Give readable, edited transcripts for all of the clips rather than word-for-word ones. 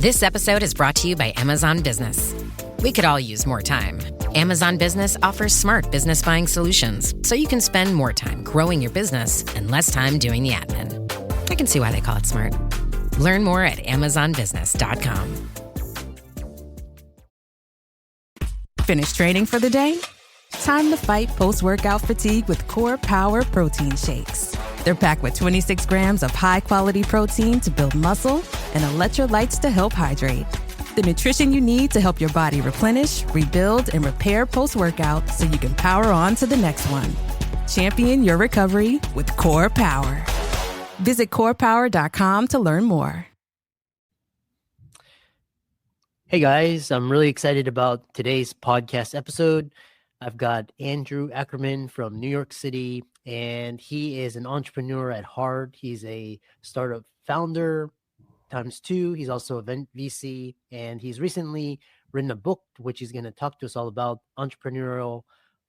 This episode is brought to you by Amazon Business. We could all use more time. Amazon Business offers smart business buying solutions, so you can spend more time growing your business and less time doing the admin. I can see why they call it smart. Learn more at amazonbusiness.com. Finished training for the day? Time to fight post-workout fatigue with Core Power Protein Shakes. They're packed with 26 grams of high-quality protein to build muscle and electrolytes to help hydrate. The nutrition you need to help your body replenish, rebuild, and repair post-workout so you can power on to the next one. Champion your recovery with Core Power. Visit corepower.com to learn more. Hey guys, I'm really excited about today's podcast episode. I've got Andrew Ackerman from New York City, and he is an entrepreneur at heart. He's a startup founder times two. He's also a VC, and he's recently written a book, which he's going to talk to us all about, Entrepreneurial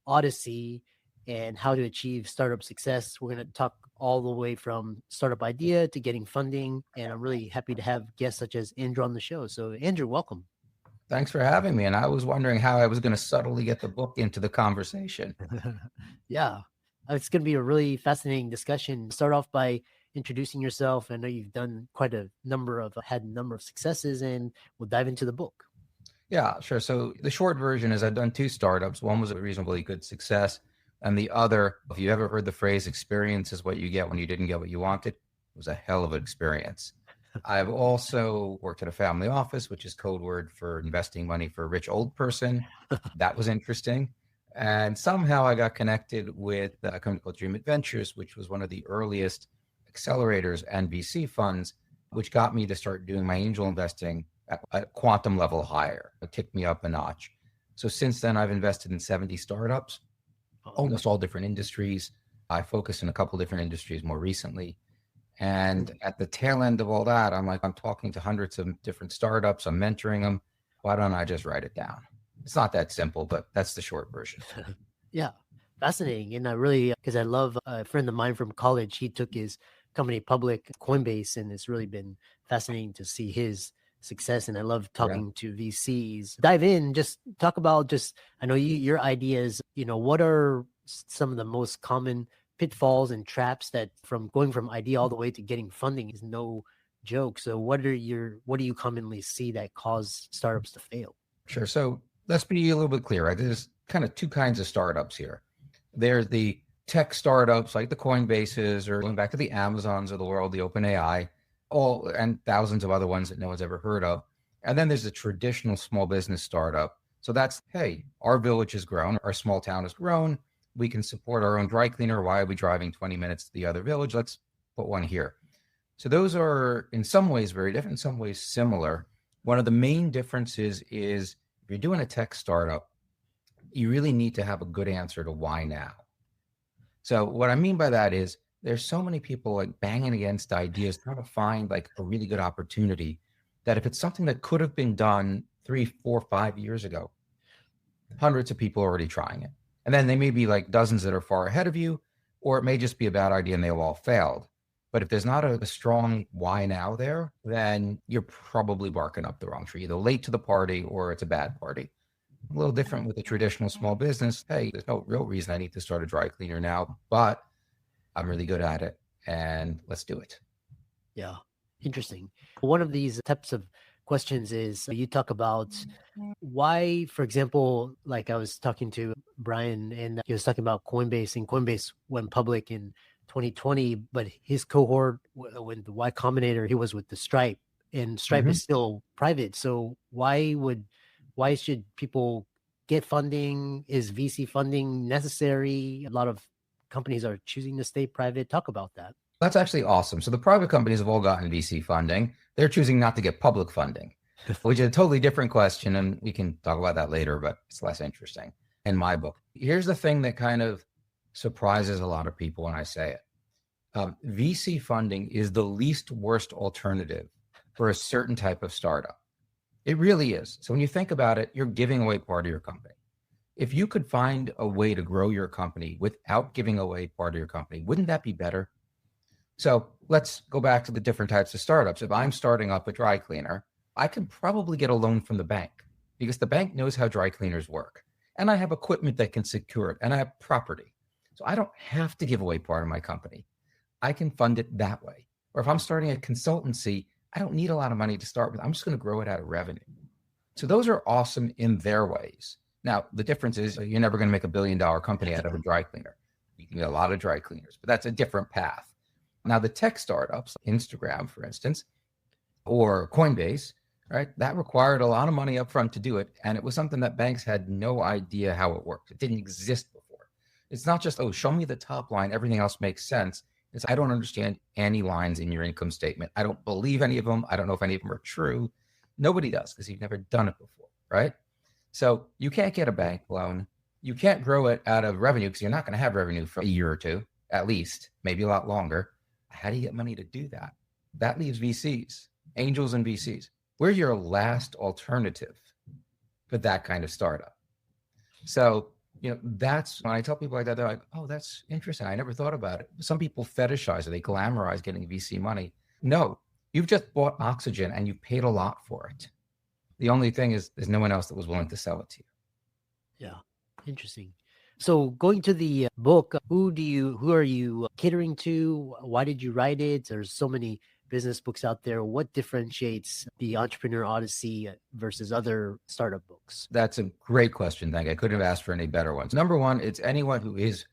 Odyssey, and how to achieve startup success. We're going to talk all the way from startup idea to getting funding, and I'm really happy to have guests such as Andrew on the show. So Andrew, welcome. Thanks for having me. And I was wondering how I was going to subtly get the book into the conversation. Yeah, it's going to be a really fascinating discussion. Start off by introducing yourself. I know you've done had a number of successes, and we'll dive into the book. Yeah, sure. So the short version is I've done two startups. One was a reasonably good success. And the other, if you ever heard the phrase, experience is what you get when you didn't get what you wanted, it was a hell of an experience. I've also worked at a family office, which is code word for investing money for a rich old person. That was interesting. And somehow I got connected with a company called Dream Adventures, which was one of the earliest accelerators and VC funds, which got me to start doing my angel investing at a quantum level higher. It kicked me up a notch. So since then, I've invested in 70 startups, almost all different industries. I focus in a couple different industries more recently. And at the tail end of all that, I'm talking to hundreds of different startups. I'm mentoring them. Why don't I just write it down? It's not that simple, but that's the short version. Yeah, fascinating. And I really, because I love a friend of mine from college, he took his company public, Coinbase, and it's really been fascinating to see his success. And I love talking to VCs. Dive in, just talk about I know your ideas, what are some of the most common pitfalls and traps that from going from idea all the way to getting funding is no joke. So what do you commonly see that cause startups to fail? Sure. So let's be a little bit clear. Right? There's kind of two kinds of startups here. There's the tech startups like the Coinbases, or going back to the Amazons of the world, the OpenAI, and thousands of other ones that no one's ever heard of. And then there's the traditional small business startup. So that's, hey, our village has grown, our small town has grown. We can support our own dry cleaner. Why are we driving 20 minutes to the other village? Let's put one here. So those are in some ways very different, in some ways similar. One of the main differences is if you're doing a tech startup, you really need to have a good answer to why now. So what I mean by that is there's so many people banging against ideas, trying to find a really good opportunity, that if it's something that could have been done 3, 4, 5 years ago, hundreds of people are already trying it. And then they may be dozens that are far ahead of you, or it may just be a bad idea and they've all failed. But if there's not a strong why now there, then you're probably barking up the wrong tree, either late to the party or it's a bad party. A little different with a traditional small business. Hey, there's no real reason I need to start a dry cleaner now, but I'm really good at it and let's do it. Yeah, interesting. One of these types of questions is you talk about why, for example, I was talking to Brian and he was talking about Coinbase, and Coinbase went public in 2020, but his cohort with the Y Combinator, he was with the Stripe, and Stripe is still private. So why should people get funding? Is VC funding necessary? A lot of companies are choosing to stay private. Talk about that. That's actually awesome. So the private companies have all gotten VC funding. They're choosing not to get public funding, which is a totally different question. And we can talk about that later, but it's less interesting in my book. Here's the thing that kind of surprises a lot of people when I say it. VC funding is the least worst alternative for a certain type of startup. It really is. So when you think about it, you're giving away part of your company. If you could find a way to grow your company without giving away part of your company, wouldn't that be better? So let's go back to the different types of startups. If I'm starting up a dry cleaner, I can probably get a loan from the bank because the bank knows how dry cleaners work. And I have equipment that can secure it, and I have property. So I don't have to give away part of my company. I can fund it that way. Or if I'm starting a consultancy, I don't need a lot of money to start with. I'm just going to grow it out of revenue. So those are awesome in their ways. Now, the difference is you're never going to make $1 billion company out of a dry cleaner. You can get a lot of dry cleaners, but that's a different path. Now, the tech startups, Instagram, for instance, or Coinbase, right? That required a lot of money up front to do it. And it was something that banks had no idea how it worked. It didn't exist before. It's not just, oh, show me the top line. Everything else makes sense. It's, I don't understand any lines in your income statement. I don't believe any of them. I don't know if any of them are true. Nobody does because you've never done it before, right? So you can't get a bank loan. You can't grow it out of revenue because you're not going to have revenue for a year or two, at least, maybe a lot longer. How do you get money to do that? That leaves VCs, angels and VCs. We're your last alternative for that kind of startup. So, that's when I tell people like that, they're like, oh, that's interesting. I never thought about it. Some people fetishize it. They glamorize getting VC money. No, you've just bought oxygen and you paid a lot for it. The only thing is there's no one else that was willing to sell it to you. Yeah, interesting. So going to the book, who are you catering to? Why did you write it? There's so many business books out there. What differentiates the Entrepreneur Odyssey versus other startup books? That's a great question. Thank you. I couldn't have asked for any better ones. Number one, it's anyone who is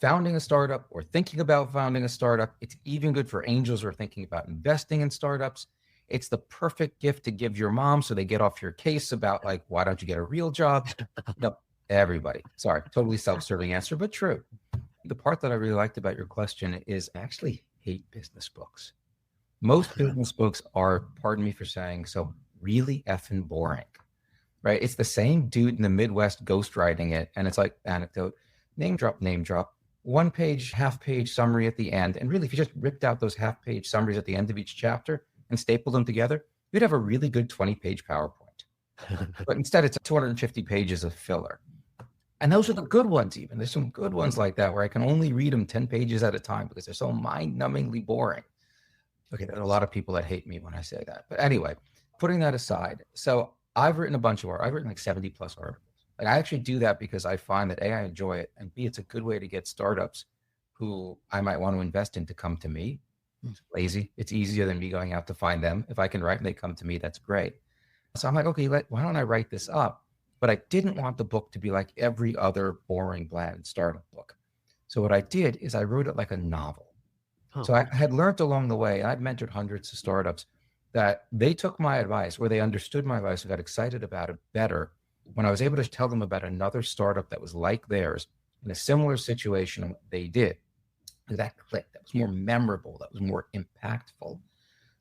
founding a startup or thinking about founding a startup. It's even good for angels who are thinking about investing in startups. It's the perfect gift to give your mom so they get off your case about like, why don't you get a real job? No, everybody. Sorry, totally self-serving answer, but true. The part that I really liked about your question is I actually hate business books. Most business books are, pardon me for saying so, really effing boring, right? It's the same dude in the Midwest ghostwriting it. And it's like anecdote, name drop, 1 page, half page summary at the end. And really, if you just ripped out those half page summaries at the end of each chapter and stapled them together, you'd have a really good 20-page PowerPoint. But instead, it's 250 pages of filler. And those are the good ones even. There's some good ones like that where I can only read them 10 pages at a time because they're so mind-numbingly boring. Okay, there are a lot of people that hate me when I say that. But anyway, putting that aside, so I've written a bunch of art. I've written like 70 plus articles. Like I actually do that because I find that A, I enjoy it, and B, it's a good way to get startups who I might want to invest in to come to me. It's lazy. It's easier than me going out to find them. If I can write and they come to me, that's great. So I'm like, okay, why don't I write this up? But I didn't want the book to be like every other boring, bland startup book. So what I did is I wrote it like a novel. Oh. So I had learned along the way, I'd mentored hundreds of startups, that they took my advice or they understood my advice and got excited about it better when I was able to tell them about another startup that was like theirs in a similar situation and what they did. That clicked, that was more memorable, that was more impactful.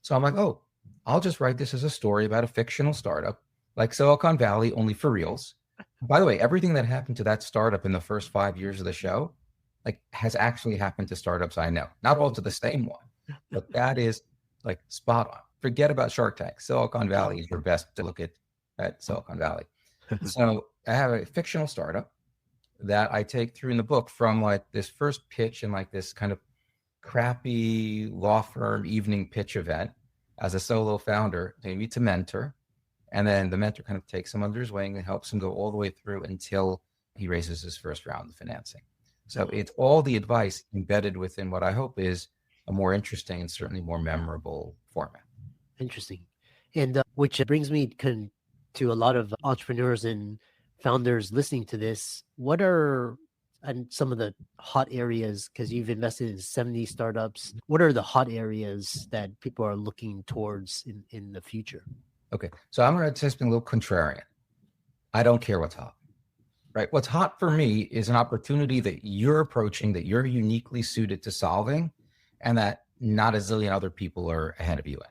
So I'm like, oh, I'll just write this as a story about a fictional startup like Silicon Valley, only for reals. By the way, everything that happened to that startup in the first 5 years of the show, like has actually happened to startups I know. Not all to the same one, but that is like spot on. Forget about Shark Tank. Silicon Valley is your best to look at Silicon Valley. So I have a fictional startup that I take through in the book from like this first pitch in like this kind of crappy law firm evening pitch event as a solo founder. They meet a mentor, and then the mentor kind of takes him under his wing and helps him go all the way through until he raises his first round of financing. So it's all the advice embedded within what I hope is a more interesting and certainly more memorable format. Interesting. And which brings me to a lot of entrepreneurs and founders listening to this. What are some of the hot areas, because you've invested in 70 startups, what are the hot areas that people are looking towards in the future? Okay, so I'm going to just be a little contrarian. I don't care what's hot. Right. What's hot for me is an opportunity that you're approaching, that you're uniquely suited to solving, and that not a zillion other people are ahead of you in.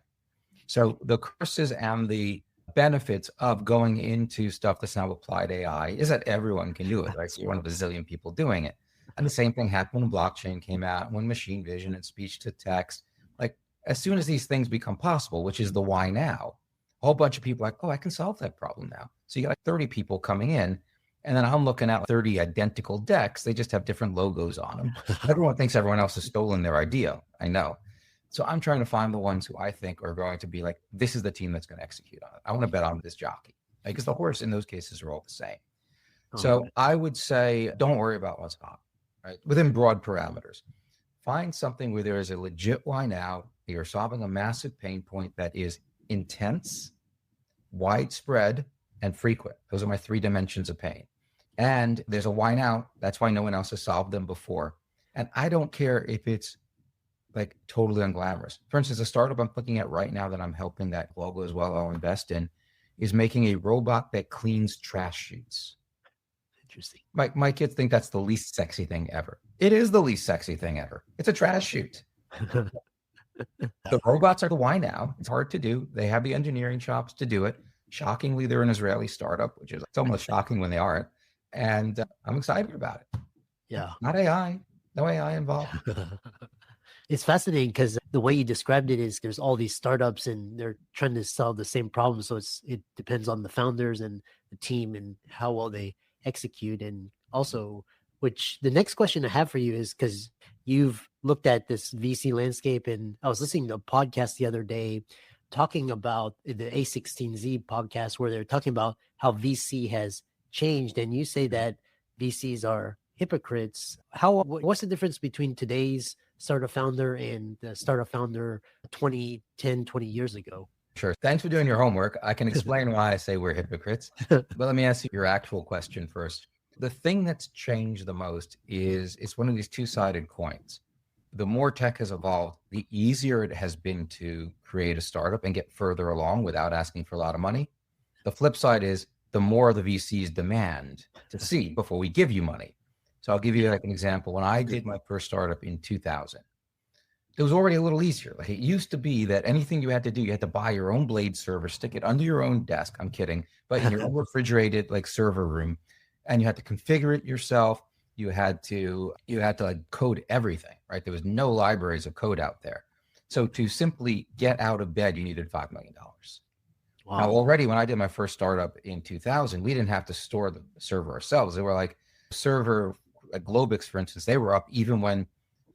So the curses and the benefits of going into stuff that's now applied AI is that everyone can do it, right? So you're one of a zillion people doing it. And the same thing happened when blockchain came out, when machine vision and speech to text. Like as soon as these things become possible, which is the why now, a whole bunch of people are like, oh, I can solve that problem now. So you got like 30 people coming in. And then I'm looking at 30 identical decks. They just have different logos on them. Everyone thinks everyone else has stolen their idea. I know. So I'm trying to find the ones who I think are going to be like, this is the team that's going to execute on it. I want to bet on this jockey, because the horse in those cases are all the same. So I would say, don't worry about what's hot, right? Within broad parameters, find something where there is a legit why now. You're solving a massive pain point that is intense, widespread, and frequent. Those are my 3 dimensions of pain. And there's a why now. That's why no one else has solved them before. And I don't care if it's like totally unglamorous. For instance, a startup I'm looking at right now that I'm helping that global as well, I'll invest in, is making a robot that cleans trash chutes. Interesting. My kids think that's the least sexy thing ever. It is the least sexy thing ever. It's a trash chute. The robots are the why now. It's hard to do. They have the engineering chops to do it. Shockingly, they're an Israeli startup, which is, it's almost shocking when they aren't. And I'm excited about it. Yeah. Not AI. No AI involved. It's fascinating because the way you described it is there's all these startups and they're trying to solve the same problem. So it depends on the founders and the team and how well they execute. And also, which the next question I have for you is, because you've looked at this VC landscape, and I was listening to a podcast the other day talking about the A16Z podcast where they're talking about how VC has changed. And you say that VCs are hypocrites. What's the difference between today's startup founder and the startup founder 20 years ago? Sure. Thanks for doing your homework. I can explain why I say we're hypocrites. But let me ask you your actual question first. The thing that's changed the most is it's one of these two-sided coins. The more tech has evolved, the easier it has been to create a startup and get further along without asking for a lot of money. The flip side is the more the VCs demand to see before we give you money. So I'll give you like an example. When I did my first startup in 2000, it was already a little easier. Like, it used to be that anything you had to do, you had to buy your own blade server, stick it under your own desk. I'm kidding, but in your own refrigerated like server room, and you had to configure it yourself. You had to like code everything, right? There was no libraries of code out there. So to simply get out of bed, you needed $5 million. Wow. Now already when I did my first startup in 2000, we didn't have to store the server ourselves. They were like server, like Globix, for instance, they were up even when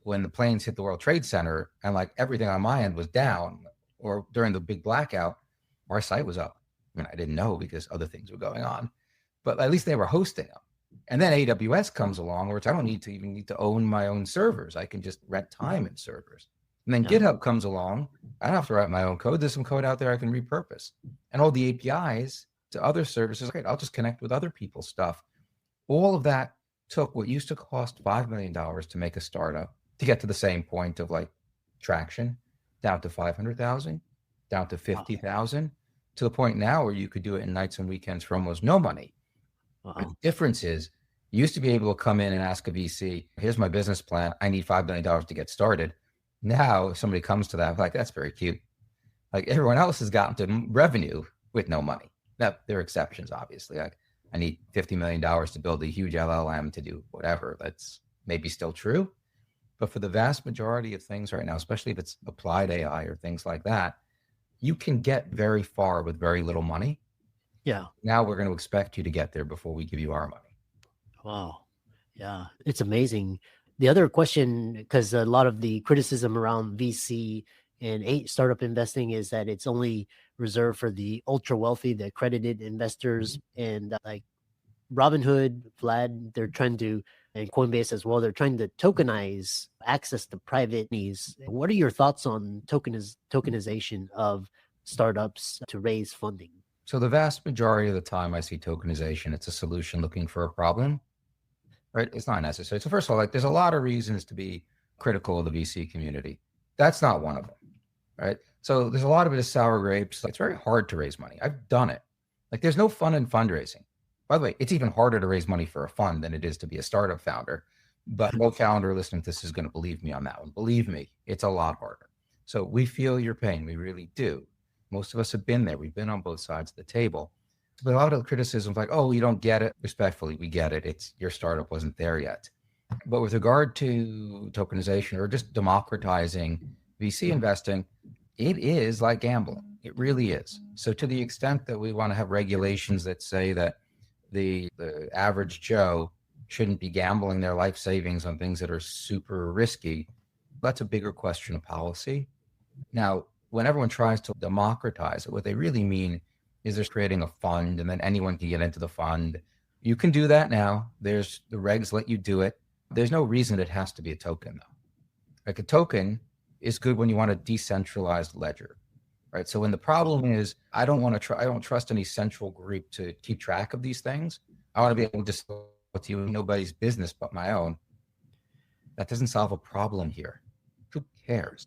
the planes hit the World Trade Center and like everything on my end was down, or during the big blackout, our site was up. I mean, I didn't know because other things were going on, but at least they were hosting them. And then AWS comes along, which I don't need to own my own servers. I can just rent time in servers. And then GitHub comes along. I don't have to write my own code. There's some code out there I can repurpose. And all the APIs to other services, great, I'll just connect with other people's stuff. All of that took what used to cost $5 million to make a startup to get to the same point of like traction, down to 500,000, down to 50,000, to the point now where you could do it in nights and weekends for almost no money. The difference is you used to be able to come in and ask a VC, here's my business plan. I need $5 million to get started. Now, if somebody comes to that, I'm like, that's very cute. Like everyone else has gotten to revenue with no money. Now, there are exceptions, obviously. Like I need $50 million to build a huge LLM to do whatever. That's maybe still true. But for the vast majority of things right now, especially if it's applied AI or things like that, you can get very far with very little money. Yeah. Now we're going to expect you to get there before we give you our money. Wow. Yeah. It's amazing. The other question, because a lot of the criticism around VC and startup investing is that it's only reserved for the ultra wealthy, the accredited investors, and like Robinhood, Vlad, they're trying to, and Coinbase as well, they're trying to tokenize access to private needs. What are your thoughts on tokenization of startups to raise funding? So the vast majority of the time I see tokenization, it's a solution looking for a problem, right? It's not necessary. So first of all, like there's a lot of reasons to be critical of the VC community. That's not one of them, right? So there's a lot of it is sour grapes. It's very hard to raise money. I've done it. Like there's no fun in fundraising. By the way, it's even harder to raise money for a fund than it is to be a startup founder. But no founder listening to this is going to believe me on that one. Believe me, it's a lot harder. So we feel your pain. We really do. Most of us have been there. We've been on both sides of the table. But a lot of the criticism like, oh, you don't get it. Respectfully, we get it. It's your startup wasn't there yet. But with regard to tokenization or just democratizing VC investing, it is like gambling. It really is. So to the extent that we want to have regulations that say that the average Joe shouldn't be gambling their life savings on things that are super risky, that's a bigger question of policy. Now, when everyone tries to democratize it, what they really mean is they're creating a fund and then anyone can get into the fund. You can do that now. There's the regs let you do it. There's no reason it has to be a token though. Like a token is good when you want a decentralized ledger, right? So when the problem is, I don't trust any central group to keep track of these things. I want to be able to just go with you, nobody's business but my own. That doesn't solve a problem here. Who cares?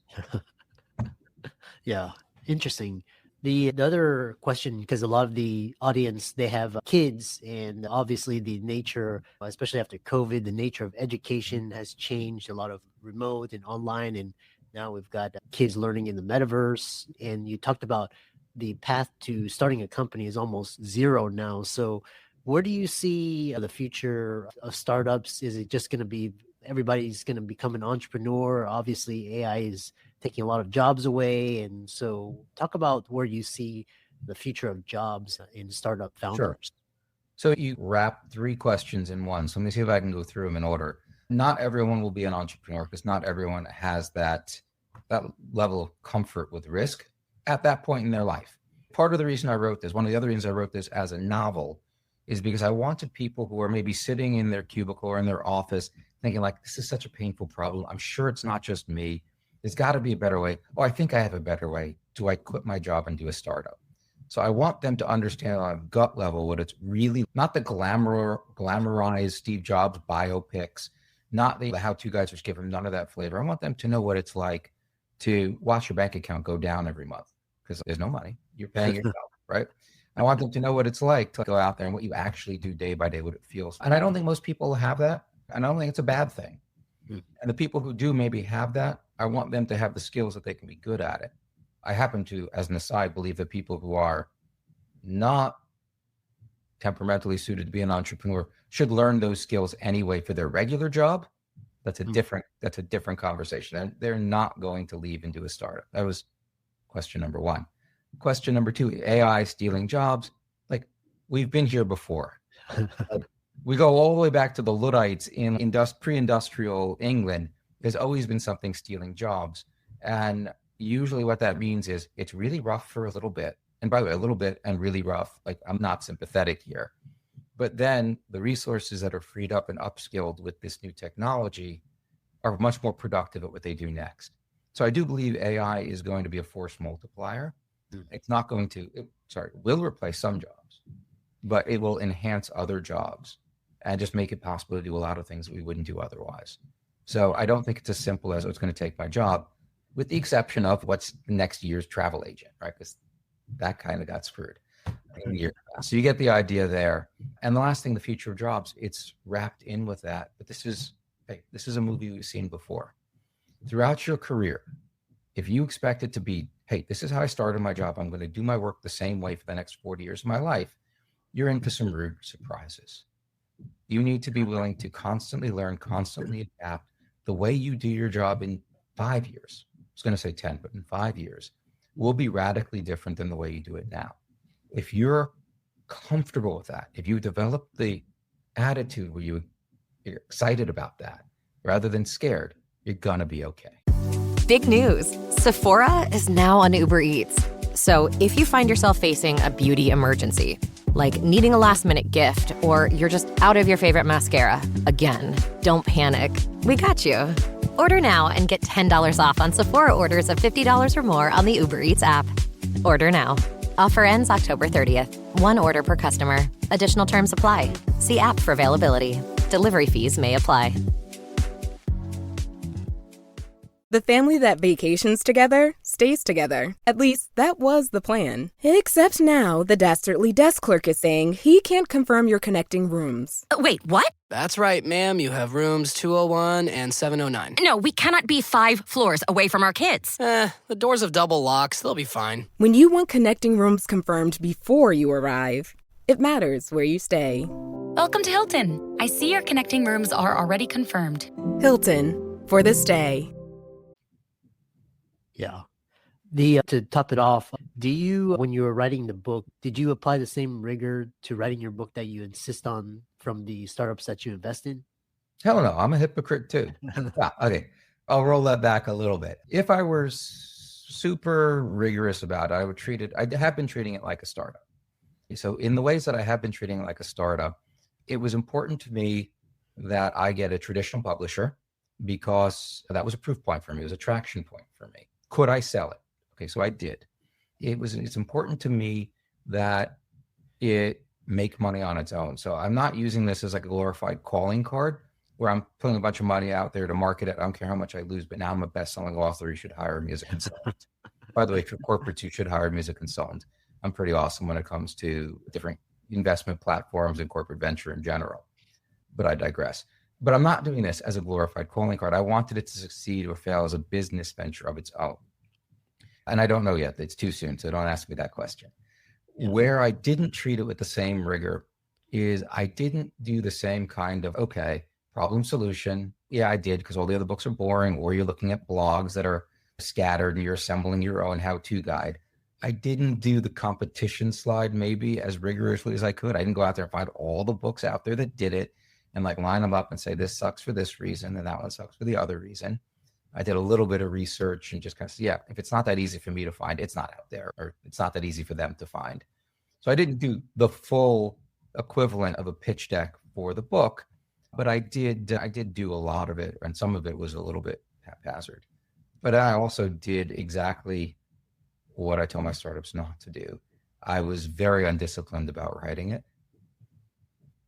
Yeah, interesting. The other question, because a lot of the audience, they have kids, and obviously the nature, especially after COVID, the nature of education has changed, a lot of remote and online, and now we've got kids learning in the metaverse. And you talked about the path to starting a company is almost zero now. So where do you see the future of startups? Is it just going to be everybody's going to become an entrepreneur? Obviously, AI is taking a lot of jobs away. And so talk about where you see the future of jobs in startup founders. Sure. So you wrap 3 questions in one. So let me see if I can go through them in order. Not everyone will be an entrepreneur because not everyone has that level of comfort with risk at that point in their life. Part of the reason I wrote this, one of the other reasons I wrote this as a novel, is because I wanted people who are maybe sitting in their cubicle or in their office thinking like, this is such a painful problem. I'm sure it's not just me. There's got to be a better way. Oh, I think I have a better way. Do I quit my job and do a startup? So I want them to understand on a gut level what it's really, not the glamorized Steve Jobs biopics, not the how-to guys which give them none of that flavor. I want them to know what it's like to watch your bank account go down every month because there's no money. You're paying yourself, right? I want them to know what it's like to go out there and what you actually do day by day, what it feels. And I don't think most people have that. And I don't think it's a bad thing. And the people who do maybe have that, I want them to have the skills that they can be good at it. I happen to, as an aside, believe that people who are not temperamentally suited to be an entrepreneur should learn those skills anyway for their regular job. That's a different conversation. They're not going to leave and do a startup. That was question number 1. Question number 2, AI stealing jobs. Like, we've been here before. We go all the way back to the Luddites in pre-industrial England. There's always been something stealing jobs. And usually what that means is it's really rough for a little bit. And by the way, a little bit and really rough, like I'm not sympathetic here. But then the resources that are freed up and upskilled with this new technology are much more productive at what they do next. So I do believe AI is going to be a force multiplier. It's not going to, it will replace some jobs, but it will enhance other jobs and just make it possible to do a lot of things that we wouldn't do otherwise. So I don't think it's as simple as, oh, it's going to take my job, with the exception of what's next year's travel agent, right? Because that kind of got screwed. So you get the idea there. And the last thing, the future of jobs, it's wrapped in with that. But this is a movie we've seen before. Throughout your career, if you expect it to be, hey, this is how I started my job, I'm going to do my work the same way for the next 40 years of my life, you're in for some rude surprises. You need to be willing to constantly learn, constantly adapt. The way you do your job in 5 years, I was going to say 10, but in 5 years, will be radically different than the way you do it now. If you're comfortable with that, if you develop the attitude where you're excited about that rather than scared, you're going to be okay. Big news. Sephora is now on Uber Eats. So if you find yourself facing a beauty emergency, like needing a last-minute gift, or you're just out of your favorite mascara, again, don't panic. We got you. Order now and get $10 off on Sephora orders of $50 or more on the Uber Eats app. Order now. Offer ends October 30th. 1 order per customer. Additional terms apply. See app for availability. Delivery fees may apply. The family that vacations together stays together. At least, that was the plan. Except now, the Dastardly desk clerk is saying he can't confirm your connecting rooms. Wait, what? That's right, ma'am. You have rooms 201 and 709. No, we cannot be 5 floors away from our kids. The doors have double locks. They'll be fine. When you want connecting rooms confirmed before you arrive, it matters where you stay. Welcome to Hilton. I see your connecting rooms are already confirmed. Hilton, for the stay. Yeah. To top it off, when you were writing the book, did you apply the same rigor to writing your book that you insist on from the startups that you invest in? Hell no, I'm a hypocrite too. Okay, I'll roll that back a little bit. If I were super rigorous about it. I have been treating it like a startup. So in the ways that I have been treating it like a startup, it was important to me that I get a traditional publisher because that was a proof point for me. It was a traction point for me. Could I sell it? Okay, so I did. It's important to me that it make money on its own. So I'm not using this as like a glorified calling card where I'm putting a bunch of money out there to market it. I don't care how much I lose, but now I'm a best-selling author. You should hire me as a consultant. By the way, for corporates, you should hire me as a consultant. I'm pretty awesome when it comes to different investment platforms and corporate venture in general. But I digress. But I'm not doing this as a glorified calling card. I wanted it to succeed or fail as a business venture of its own. And I don't know yet. It's too soon, so don't ask me that question. Yeah. Where I didn't treat it with the same rigor is I didn't do the same kind of, okay, problem solution. Yeah, I did, because all the other books are boring, or you're looking at blogs that are scattered and you're assembling your own how-to guide. I didn't do the competition slide maybe as rigorously as I could. I didn't go out there and find all the books out there that did it and like line them up and say, this sucks for this reason and that one sucks for the other reason. I did a little bit of research and just kind of said, yeah, if it's not that easy for me to find, it's not out there, or it's not that easy for them to find. So I didn't do the full equivalent of a pitch deck for the book, but I did do a lot of it, and some of it was a little bit haphazard. But I also did exactly what I tell my startups not to do. I was very undisciplined about writing it.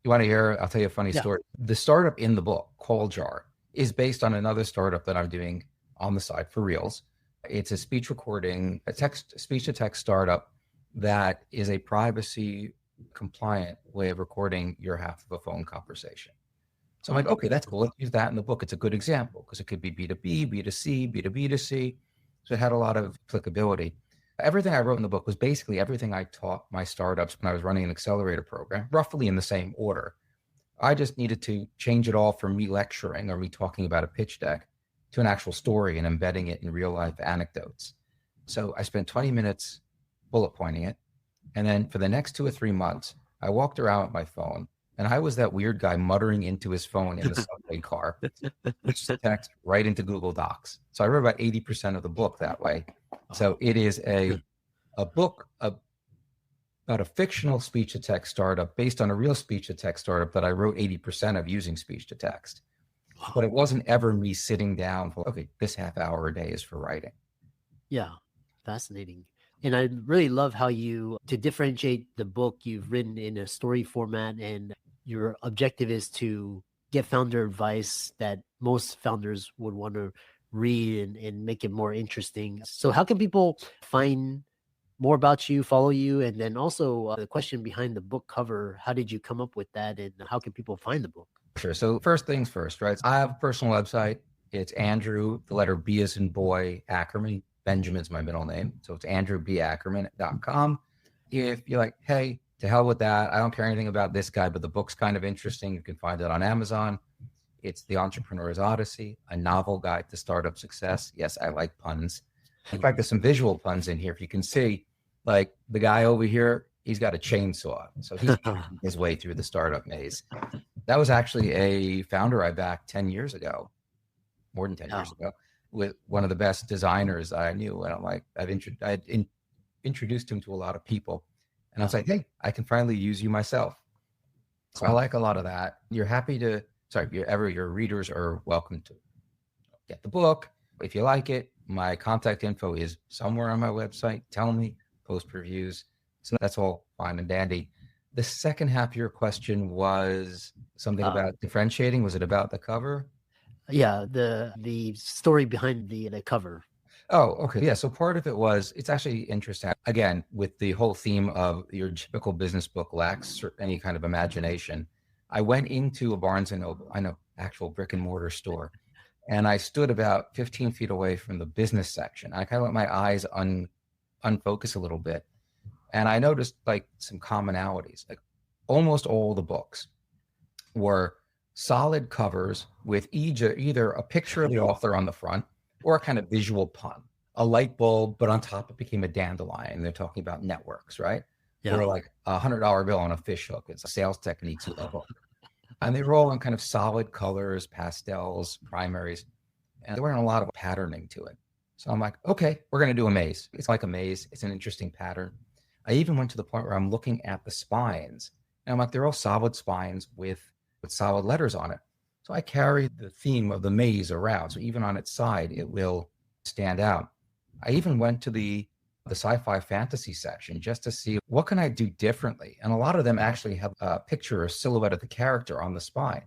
You want to hear? I'll tell you a funny story. The startup in the book, Call Jar, is based on another startup that I'm doing on the side for reals. It's a speech recording, speech-to-text startup that is a privacy compliant way of recording your half of a phone conversation. So I'm like, okay, that's cool. Let's use that in the book. It's a good example because it could be B2B, B2C, B2B2C. So it had a lot of applicability. Everything I wrote in the book was basically everything I taught my startups when I was running an accelerator program, roughly in the same order. I just needed to change it all from me lecturing or me talking about a pitch deck to an actual story and embedding it in real life anecdotes. So I spent 20 minutes bullet pointing it. And then for the next 2 or 3 months, I walked around with my phone, and I was that weird guy muttering into his phone in the subway car, which text right into Google Docs. So I wrote about 80% of the book that way. So it is a book about a fictional speech-to-text startup based on a real speech-to-text startup that I wrote 80% of using speech-to-text. But it wasn't ever me sitting down for, okay, this half hour a day is for writing. Yeah, fascinating. And I really love how to differentiate the book you've written in a story format, and your objective is to get founder advice that most founders would want to read and make it more interesting. So how can people find more about you, follow you? And then also the question behind the book cover, how did you come up with that, and how can people find the book? Sure. So first things first, right? I have a personal website. It's Andrew, the letter B as in boy, Ackerman. Benjamin's my middle name. So it's andrewbackerman.com. If you're like, hey, to hell with that, I don't care anything about this guy, but the book's kind of interesting, you can find it on Amazon. It's The Entrepreneur's Odyssey, a novel guide to startup success. Yes, I like puns. In fact, there's some visual puns in here. If you can see, like the guy over here, he's got a chainsaw. So he's his way through the startup maze. That was actually a founder I backed 10 years ago, more than 10 years ago, with one of the best designers I knew. And I'm like, I'd introduced him to a lot of people. And I was like, hey, I can finally use you myself. So I like a lot of that. Your readers are welcome to get the book. If you like it, my contact info is somewhere on my website. Tell me, post reviews. So that's all fine and dandy. The second half of your question was something about differentiating. Was it about the cover? Yeah, the story behind the cover. Oh, okay. Yeah. So part of it was, it's actually interesting. Again, with the whole theme of your typical business book lacks any kind of imagination. I went into a Barnes & Noble, actual brick and mortar store. And I stood about 15 feet away from the business section. I kind of let my eyes unfocus a little bit. And I noticed like some commonalities, like almost all the books were solid covers with either a picture of the author on the front or a kind of visual pun, a light bulb, but on top it became a dandelion. They're talking about networks, right? Yeah. Or like $100 bill on a fish hook. It's a sales techniques of the book. And they were all in kind of solid colors, pastels, primaries, and there weren't a lot of patterning to it. So I'm like, okay, we're going to do a maze. It's like a maze. It's an interesting pattern. I even went to the point where I'm looking at the spines, and I'm like, they're all solid spines with solid letters on it. So I carried the theme of the maze around. So even on its side, it will stand out. I even went to the sci-fi fantasy section just to see what can I do differently. And a lot of them actually have a picture or silhouette of the character on the spine.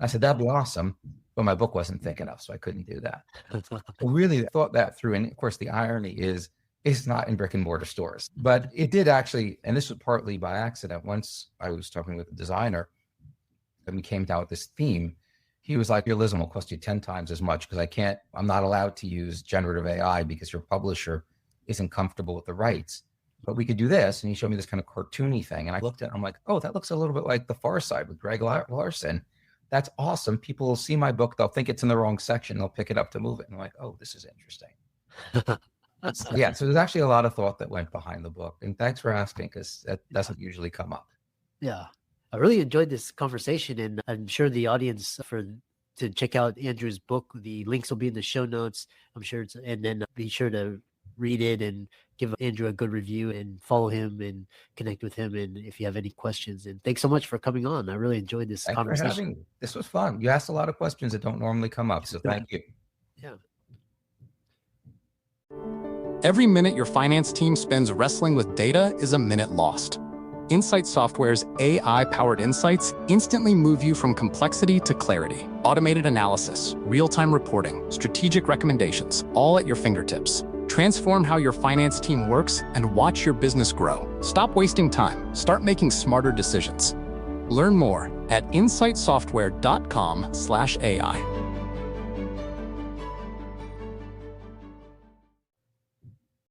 I said, that'd be awesome. But my book wasn't thick enough, so I couldn't do that. I really thought that through. And of course, the irony is it's not in brick and mortar stores. But it did actually, and this was partly by accident. Once I was talking with the designer and we came down with this theme, he was like, your lism will cost you 10 times as much because I'm not allowed to use generative AI because your publisher isn't comfortable with the rights. But we could do this. And he showed me this kind of cartoony thing. And I looked at it, I'm like, oh, that looks a little bit like The Far Side with Greg Larson. That's awesome. People will see my book. They'll think it's in the wrong section. They'll pick it up to move it. And I'm like, oh, this is interesting. Yeah. So there's actually a lot of thought that went behind the book. And thanks for asking, because that doesn't usually come up. Yeah. I really enjoyed this conversation, and I'm sure the audience to check out Andrew's book. The links will be in the show notes. I'm sure and then be sure to read it and give Andrew a good review and follow him and connect with him. And if you have any questions, and thanks so much for coming on. I really enjoyed this conversation. This was fun. You asked a lot of questions that don't normally come up. So thank you. Yeah. Every minute your finance team spends wrestling with data is a minute lost. Insight Software's AI-powered insights instantly move you from complexity to clarity. Automated analysis, real-time reporting, strategic recommendations, all at your fingertips. Transform how your finance team works and watch your business grow. Stop wasting time. Start making smarter decisions. Learn more at insightsoftware.com/AI.